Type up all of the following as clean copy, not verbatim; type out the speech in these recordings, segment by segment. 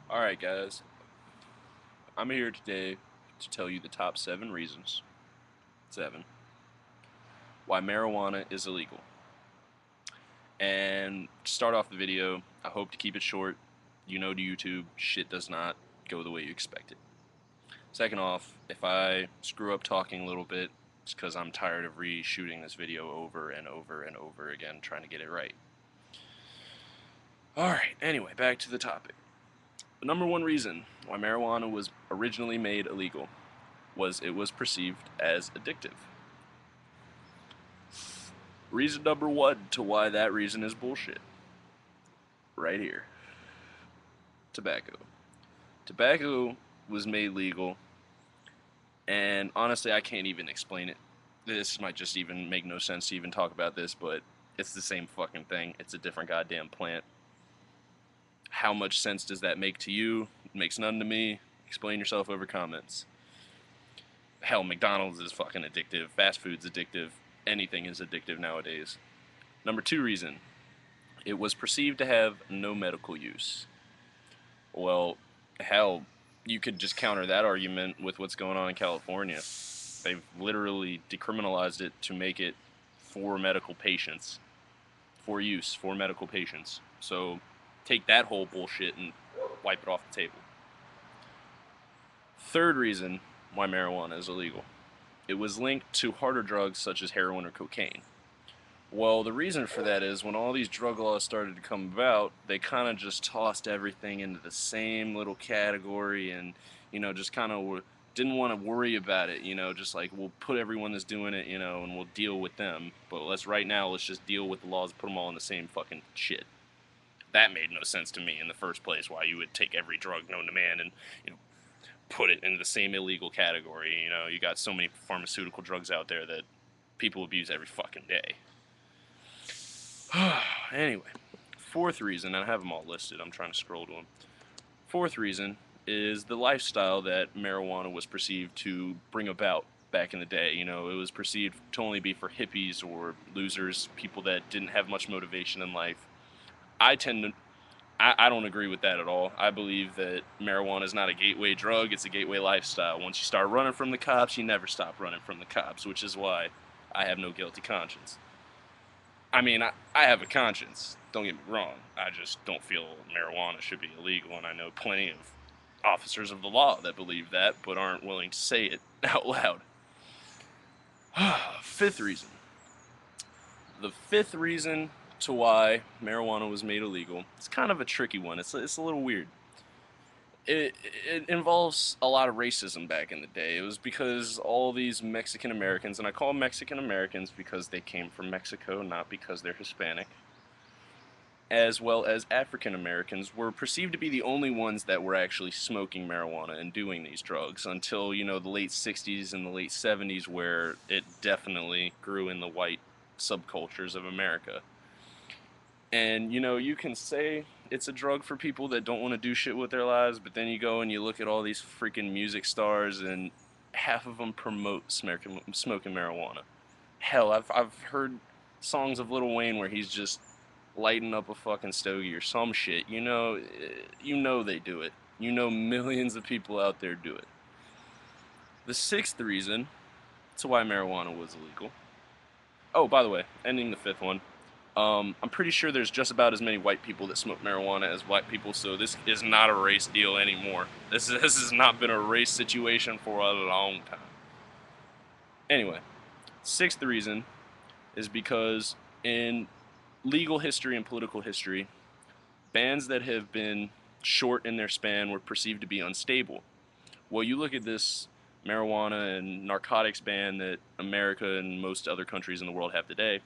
Alright, guys, I'm here today to tell you the top 7 reasons why marijuana is illegal. And to start off the video, I hope to keep it short. You know, to YouTube, shit does not go the way you expect it. Second off, if I screw up talking a little bit, it's because I'm tired of reshooting this video over and over and over again trying to get it right. Alright, anyway, back to the topic. The number one reason why marijuana was originally made illegal was it was perceived as addictive. Reason number one to why that reason is bullshit. Right here. Tobacco. Tobacco was made legal, and honestly, I can't even explain it. This might just even make no sense to even talk about this, but it's the same fucking thing. It's a different goddamn plant. How much sense does that make to you? It makes none to me. Explain yourself over comments. Hell, McDonald's is fucking addictive. Fast food's addictive. Anything is addictive nowadays. Number two reason, it was perceived to have no medical use. Well, hell, you could just counter that argument with what's going on in California. They've literally decriminalized it to make it for medical patients, for use, for medical patients. So take that whole bullshit and wipe it off the table. Third reason why marijuana is illegal. It was linked to harder drugs such as heroin or cocaine. Well, the reason for that is when all these drug laws started to come about, they kind of just tossed everything into the same little category and, just kind of didn't want to worry about it, just like we'll put everyone that's doing it, and we'll deal with them. But let's just deal with the laws, put them all in the same fucking shit. That made no sense to me in the first place, why you would take every drug known to man and, put it into the same illegal category. You got so many pharmaceutical drugs out there that people abuse every fucking day. Anyway, fourth reason, and I have them all listed, I'm trying to scroll to them. Fourth reason is the lifestyle that marijuana was perceived to bring about back in the day. It was perceived to only be for hippies or losers, people that didn't have much motivation in life. I tend to I don't agree with that at all. I believe that marijuana is not a gateway drug, it's a gateway lifestyle. Once you start running from the cops, you never stop running from the cops, which is why I have no guilty conscience. I mean, I have a conscience, don't get me wrong. I just don't feel marijuana should be illegal, and I know plenty of officers of the law that believe that, but aren't willing to say it out loud. Fifth reason. The fifth reason to why marijuana was made illegal, it's kind of a tricky one. It's a little weird. It involves a lot of racism back in the day. It was because all these Mexican Americans, and I call them Mexican Americans because they came from Mexico, not because they're Hispanic, as well as African Americans, were perceived to be the only ones that were actually smoking marijuana and doing these drugs until, the late 60s and the late 70s, where it definitely grew in the white subcultures of America. And you can say it's a drug for people that don't want to do shit with their lives, but then you go and you look at all these freaking music stars, and half of them promote smoking marijuana. Hell, I've heard songs of Lil Wayne where he's just lighting up a fucking stogie or some shit. They do it. Millions of people out there do it. The sixth reason to why marijuana was illegal. Oh, by the way, ending the fifth one. I'm pretty sure there's just about as many white people that smoke marijuana as black people, so this is not a race deal anymore. This has not been a race situation for a long time. Anyway, sixth reason is because in legal history and political history, bans that have been short in their span were perceived to be unstable. Well, you look at this marijuana and narcotics ban that America and most other countries in the world have today.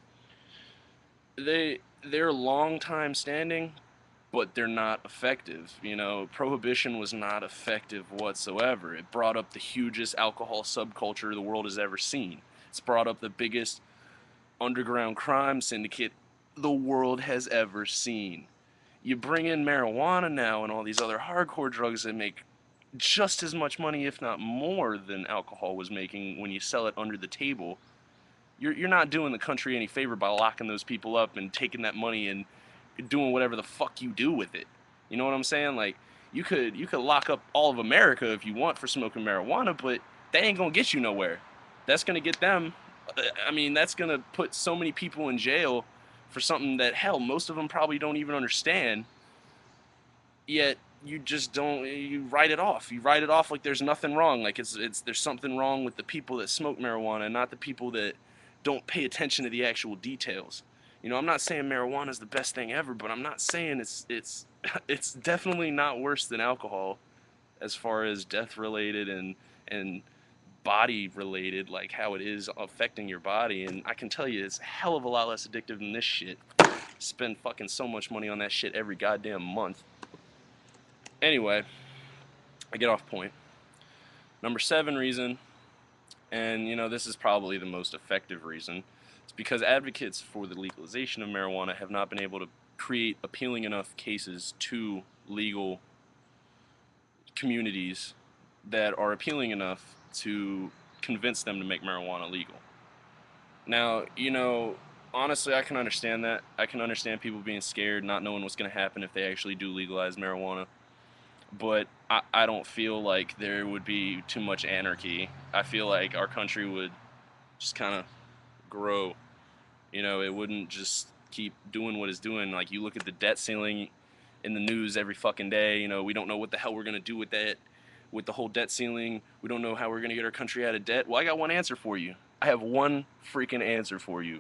They're long time standing, but they're not effective. Prohibition was not effective whatsoever. It brought up the hugest alcohol subculture the world has ever seen. It's brought up the biggest underground crime syndicate the world has ever seen. You bring in marijuana now and all these other hardcore drugs that make just as much money, if not more, than alcohol was making when you sell it under the table. You're not doing the country any favor by locking those people up and taking that money and doing whatever the fuck you do with it. You know what I'm saying? Like, You could lock up all of America if you want for smoking marijuana, but that ain't gonna get you nowhere. That's gonna get them. I mean, that's gonna put so many people in jail for something that hell most of them probably don't even understand. Yet you just don't. You write it off. You write it off like there's nothing wrong. Like it's there's something wrong with the people that smoke marijuana, not the people that don't pay attention to the actual details. You know, I'm not saying marijuana is the best thing ever, but I'm not saying it's it's definitely not worse than alcohol as far as death related and body related, like how it is affecting your body. And I can tell you, it's a hell of a lot less addictive than this shit. Spend fucking so much money on that shit every goddamn month. Anyway, I get off point. Number 7 reason, and you know, this is probably the most effective reason, it's because advocates for the legalization of marijuana have not been able to create appealing enough cases to legal communities that are appealing enough to convince them to make marijuana legal. Now, you know, honestly, I can understand that. I can understand people being scared, not knowing what's going to happen if they actually do legalize marijuana. But I don't feel like there would be too much anarchy. I feel like our country would just kind of grow. You know, it wouldn't just keep doing what it's doing. Like, you look at the debt ceiling in the news every fucking day. You know, we don't know what the hell we're going to do with that, with the whole debt ceiling. We don't know how we're going to get our country out of debt. Well, I got one answer for you. I have one freaking answer for you.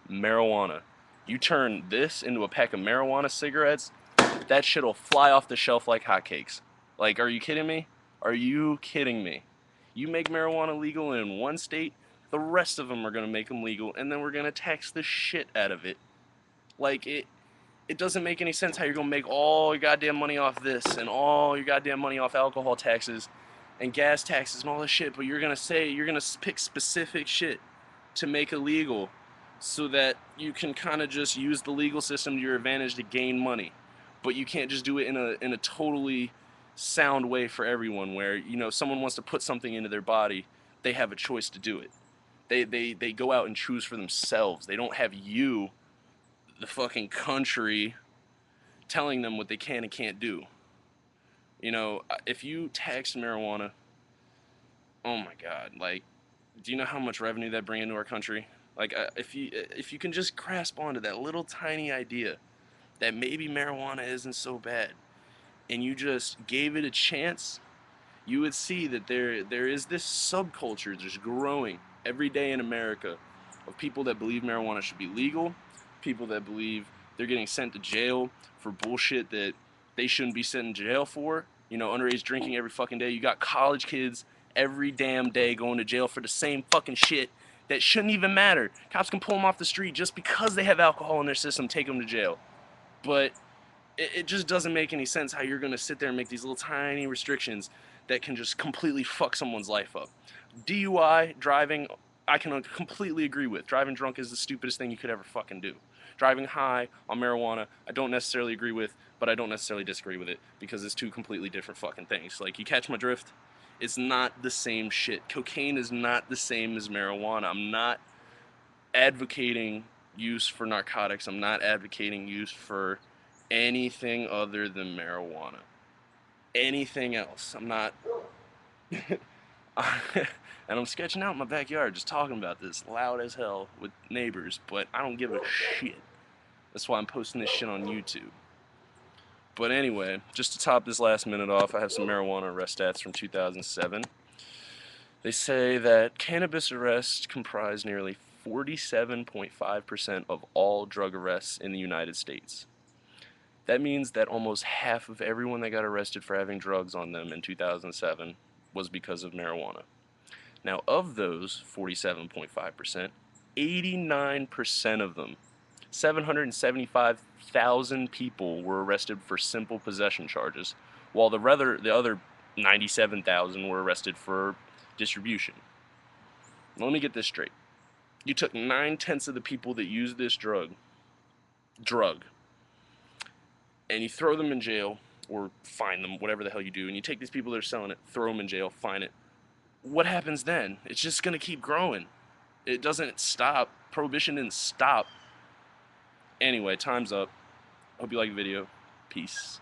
Marijuana. You turn this into a pack of marijuana cigarettes, that shit'll fly off the shelf like hotcakes. Like, are you kidding me? Are you kidding me? You make marijuana legal in one state, the rest of them are gonna make them legal, and then we're gonna tax the shit out of it. Like, it doesn't make any sense how you're gonna make all your goddamn money off this and all your goddamn money off alcohol taxes and gas taxes and all this shit, but you're gonna pick specific shit to make illegal so that you can kind of just use the legal system to your advantage to gain money. But you can't just do it in a totally sound way for everyone where, you know, someone wants to put something into their body, they have a choice to do it. They go out and choose for themselves. They don't have you, the fucking country, telling them what they can and can't do. You know, if you tax marijuana, oh my god, like, do you know how much revenue that bring into our country? Like, if you can just grasp onto that little tiny idea that maybe marijuana isn't so bad, and you just gave it a chance, you would see that there is this subculture just growing every day in America of people that believe marijuana should be legal, people that believe they're getting sent to jail for bullshit that they shouldn't be sent in jail for. You know, underage drinking every fucking day. You got college kids every damn day going to jail for the same fucking shit that shouldn't even matter. Cops can pull them off the street just because they have alcohol in their system, take them to jail. But it just doesn't make any sense how you're going to sit there and make these little tiny restrictions that can just completely fuck someone's life up. DUI, driving, I can completely agree with. Driving drunk is the stupidest thing you could ever fucking do. Driving high on marijuana, I don't necessarily agree with, but I don't necessarily disagree with it because it's two completely different fucking things. Like, you catch my drift? It's not the same shit. Cocaine is not the same as marijuana. I'm not advocating use for narcotics. I'm not advocating use for anything other than marijuana. Anything else. I'm not. And I'm sketching out in my backyard just talking about this loud as hell with neighbors, but I don't give a shit. That's why I'm posting this shit on YouTube. But anyway, just to top this last minute off, I have some marijuana arrest stats from 2007. They say that cannabis arrests comprise nearly 47.5% of all drug arrests in the United States. That means that almost half of everyone that got arrested for having drugs on them in 2007 was because of marijuana. Now, of those 47.5%, 89% of them, 775,000 people, were arrested for simple possession charges, while the other 97,000 were arrested for distribution. Now, let me get this straight. You took 9/10 of the people that use this drug, and you throw them in jail, or fine them, whatever the hell you do, and you take these people that are selling it, throw them in jail, fine it. What happens then? It's just going to keep growing. It doesn't stop. Prohibition didn't stop. Anyway, time's up. Hope you like the video. Peace.